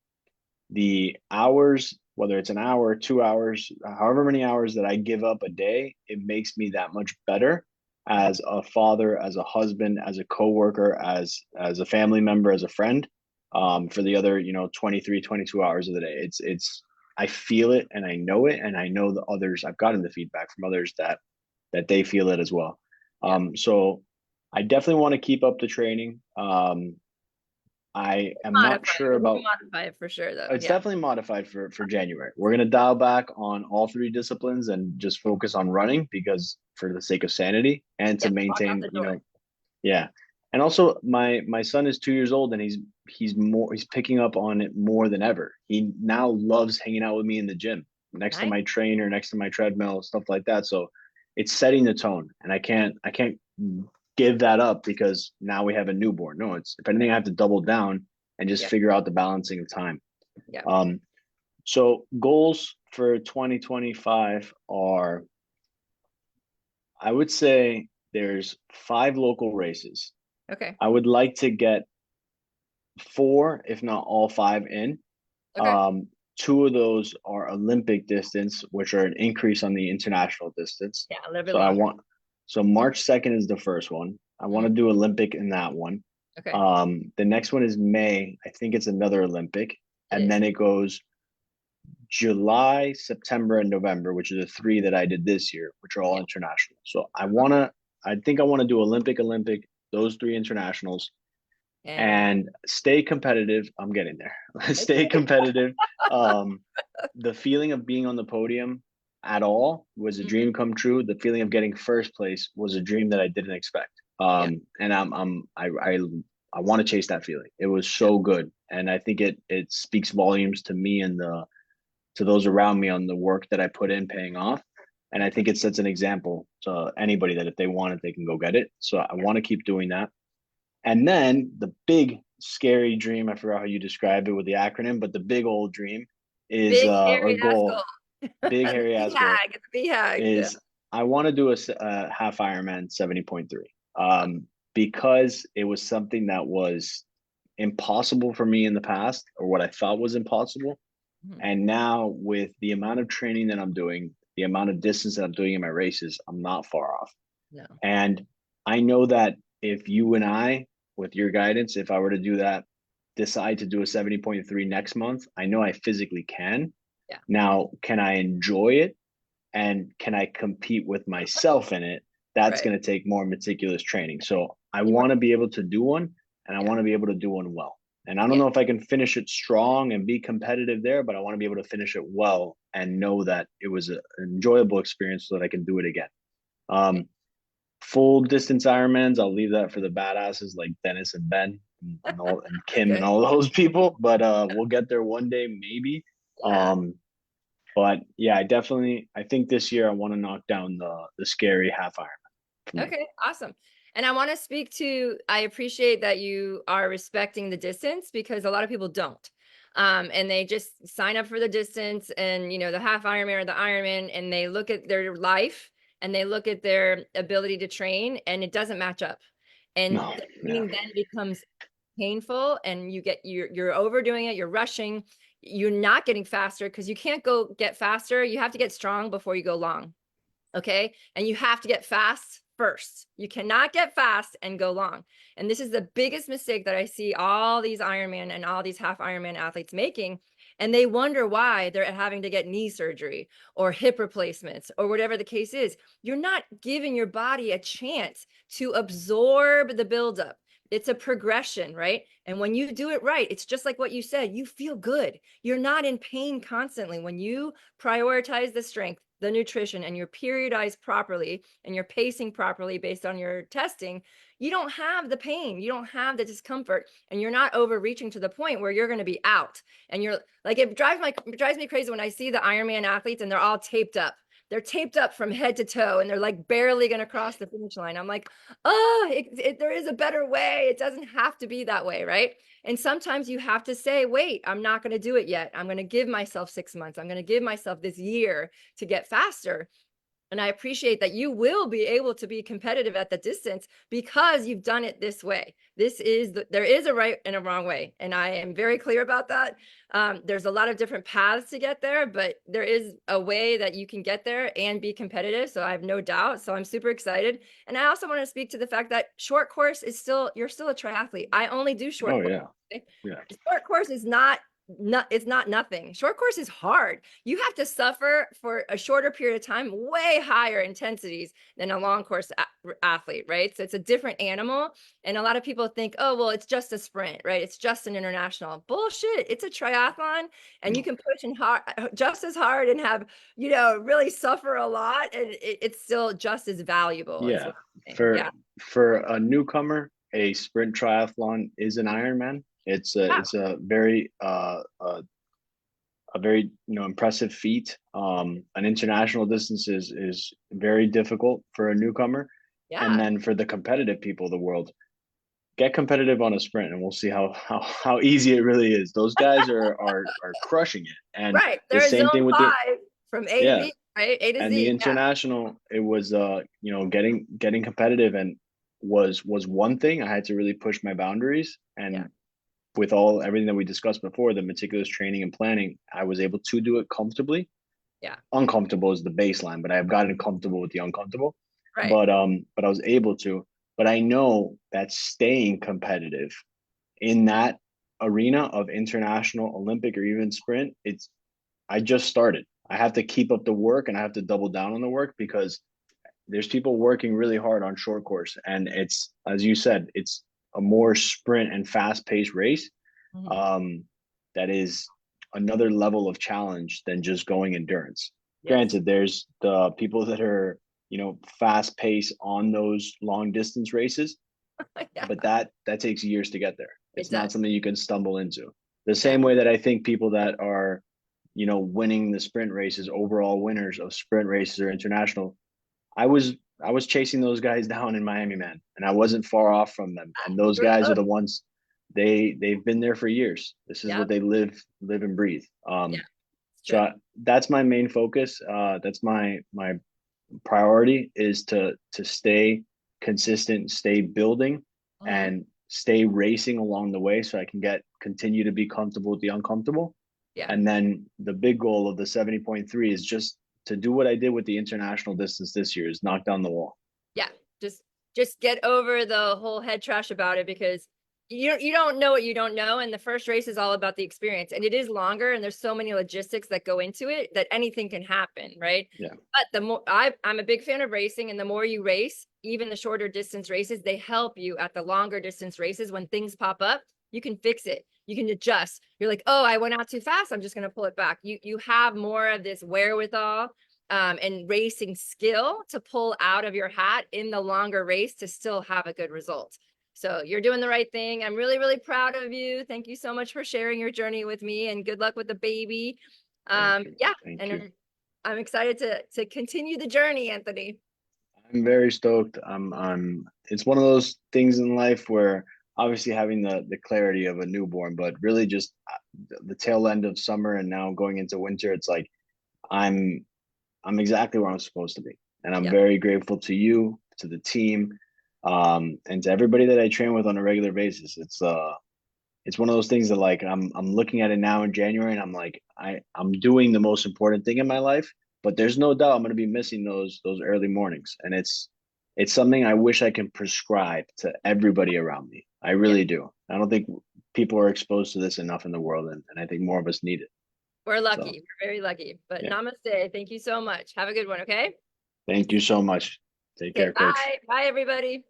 The hours, whether it's an hour, 2 hours, however many hours that I give up a day, it makes me that much better as a father, as a husband, as a coworker, as a family member, as a friend. For the other, 23, 22 hours of the day, it's I feel it and I know it, and I know the others. I've gotten the feedback from others that they feel it as well. Yeah. So I definitely want to keep up the training. I am not Modify sure it. We can about. modify it for sure, though. It's Yeah. definitely modified for January. We're gonna dial back on all three disciplines and just focus on running because for the sake of sanity and to Yep. Walk out maintain, the door. yeah. And also my son is 2 years old and he's picking up on it more than ever. He now loves hanging out with me in the gym, next to Nice. my trainer, next to my treadmill, stuff like that. So it's setting the tone. And I can't give that up because now we have a newborn. No, it's if anything, I have to double down and just Yep. figure out the balancing of time. Yep. Um, so goals for 2025 are, I would say there's 5 local races. Okay. I would like to get 4, if not all 5 in. Okay. Two of those are Olympic distance, which are an increase on the international distance. Yeah, a little bit So I longer. want, so March 2nd is the first one. I want to Mhm. do Olympic in that one. Okay. The next one is May. I think it's another Olympic. It And is. then it goes July, September, and November, which are the 3 that I did this year, which are all Yeah. international. So Okay. I think I want to do Olympic, those 3 internationals And and stay competitive. I'm getting there. Stay okay. competitive. Um, the feeling of being on the podium at all was a Mhm. dream come true. The feeling of getting first place was a dream that I didn't expect. Yeah. And I want to chase that feeling. It was Yeah. so good, and I think it speaks volumes to me and the to those around me on the work that I put in paying off. And Yeah. I think it sets an example to anybody that if they want it, they can go get it. So I Yeah. want to keep doing that. And then the big scary dream, I forgot how you describe it with the acronym, but the big old dream is Big or hairy ass goal, goal. big The hairy ass goal BHAG. The BHAG. Yeah. is I want to do a half Ironman 70.3. Uh, Because it was something that was impossible for me in the past, or what I thought was impossible. mhm. And now with the amount of training that I'm doing, the amount of distance that I'm doing in my races, I'm not far off. No. And I know that if you and I, with your guidance, if I were to do that, decide to do a 70.3 next month, I know I physically can. Yeah. Now, can I enjoy it and can I compete with myself in it? That's Right. going to take more meticulous training. So I You want to be able to do one and I Yeah. want to be able to do one well. And I don't Yeah. know if I can finish it strong and be competitive there, but I want to be able to finish it well and know that it was an enjoyable experience so that I can do it again. Okay. Um, Full distance Ironmans, I'll leave that for the badasses like Dennis and Ben and all and Kim and Okay. all those people. But we'll get there one day, maybe. Yeah. Um, but yeah, I think this year I want to knock down the scary half Ironman for me. Okay, awesome. And I want to speak to, I appreciate that you are respecting the distance because a lot of people don't. And they just sign up for the distance and, the half Ironman or the Ironman, and they look at their life and they look at their ability to train and it doesn't match up. And No, the yeah, training then becomes painful and you're overdoing it, you're rushing, you're not getting faster because you can't go get faster. You have to get strong before you go long. Okay. And you have to get fast first. You cannot get fast and go long. And this is the biggest mistake that I see all these Ironman and all these half Ironman athletes making. And they wonder why they're having to get knee surgery or hip replacements or whatever the case is. You're not giving your body a chance to absorb the buildup. It's a progression, right? And when you do it right, it's just like what you said, you feel good. You're not in pain constantly. When you prioritize the strength, the nutrition, and you're periodized properly and you're pacing properly based on your testing, you don't have the pain, you don't have the discomfort, and you're not overreaching to the point where you're going to be out. And you're like, it drives me crazy when I see the Ironman athletes and they're all taped up. They're taped up from head to toe and they're like barely going to cross the finish line. I'm like, oh, there is a better way. It doesn't have to be that way, right? And sometimes you have to say, wait, I'm not going to do it yet. I'm going to give myself 6 months. I'm going to give myself this year to get faster. And I appreciate that you will be able to be competitive at the distance because you've done it this way. There is a right and a wrong way. And I am very clear about that. There's a lot of different paths to get there, but there is a way that you can get there and be competitive. So I have no doubt. So I'm super excited. And I also want to speak to the fact that short course is you're still a triathlete. I only do oh short course. yeah, Okay? yeah, Short course is not not, it's not nothing. Short course is hard. You have to suffer for a shorter period of time, way higher intensities than a long course athlete, right? So it's a different animal. And a lot of people think, oh, well, it's just a sprint, right? It's just an international. Bullshit. It's a triathlon, and you No. can push and hard, just as hard, and have, really suffer a lot, and it's still just as valuable, is Yeah, what I'm saying. for Yeah. for a newcomer, a sprint triathlon is an Ironman. Yeah. It's a very impressive feat. An international distance is very difficult for a newcomer, and Yeah. then for the competitive people of the world, get competitive on a sprint, and we'll see how easy it really is. Those guys are crushing it, and Right. the They're same zone thing with the five from A to yeah, B, right? A to and the Z. Yeah. international. It was getting competitive and was one thing. I had to really push my boundaries, Yeah. and with all everything that we discussed before, the meticulous training and planning, I was able to do it comfortably. Yeah. Uncomfortable is the baseline, but I've gotten comfortable with the uncomfortable. Right. But I was able to. But I know that staying competitive in that arena of international, Olympic, or even sprint, I just started. I have to keep up the work and I have to double down on the work because there's people working really hard on short course, and it's, as you said, it's a more sprint and fast paced race. Mhm. um, that is another level of challenge than just going endurance. Yes. Granted, there's the people that are fast pace on those long distance races, Yeah, but that takes years to get there. it It's not does. something you can stumble into. The Yeah. same way that I think people that are winning the sprint races, overall winners of sprint races or international, I was I was chasing those guys down in Miami, man, and I wasn't far off from them. And those You were guys are close. the ones they've been there for years. This is what Yep. they live and breathe. Yeah, it's So true. that's my main focus. That's my priority is to stay consistent, stay building, Hmm. and stay racing along the way, so I can continue to be comfortable with the uncomfortable. Yeah. And then the big goal of the 70.3 is just to do what I did with the international distance this year, is knock down the wall. Yeah. Just just get over the whole head trash about it, because you don't know what you don't know, and the first race is all about the experience, and it is longer, and there's so many logistics that go into it that anything can happen, right? Yeah. But the more I'm a big fan of racing, and the more you race, even the shorter distance races, they help you at the longer distance races. When things pop up, you can fix it. You can adjust. You're like, oh, I went out too fast. I'm just going to pull it back. You have more of this wherewithal, and racing skill to pull out of your hat in the longer race to still have a good result. So you're doing the right thing. I'm really, really proud of you. Thank you so much for sharing your journey with me, and good luck with the baby. Thank you. Yeah, Thank and you. I'm excited to continue the journey, Anthony. I'm very stoked. I'm it's one of those things in life where obviously having the clarity of a newborn, but really just the tail end of summer and now going into winter, it's like I'm I'm exactly where I'm supposed to be. And I'm Yeah, very grateful to you, to the team, and to everybody that I train with on a regular basis. It's one of those things that, like, I'm looking at it now in January, and I'm like, I'm doing the most important thing in my life, but there's no doubt I'm gonna be missing those early mornings. And it's something I wish I can prescribe to everybody around me. I yeah. really do. I don't think people are exposed to this enough in the world, and I think more of us need it. We're So lucky. We're very lucky. But yeah. namaste. Thank you so much. Have a good one. Okay. Thank you so much. Take Okay. care, coach. Bye. Bye, everybody.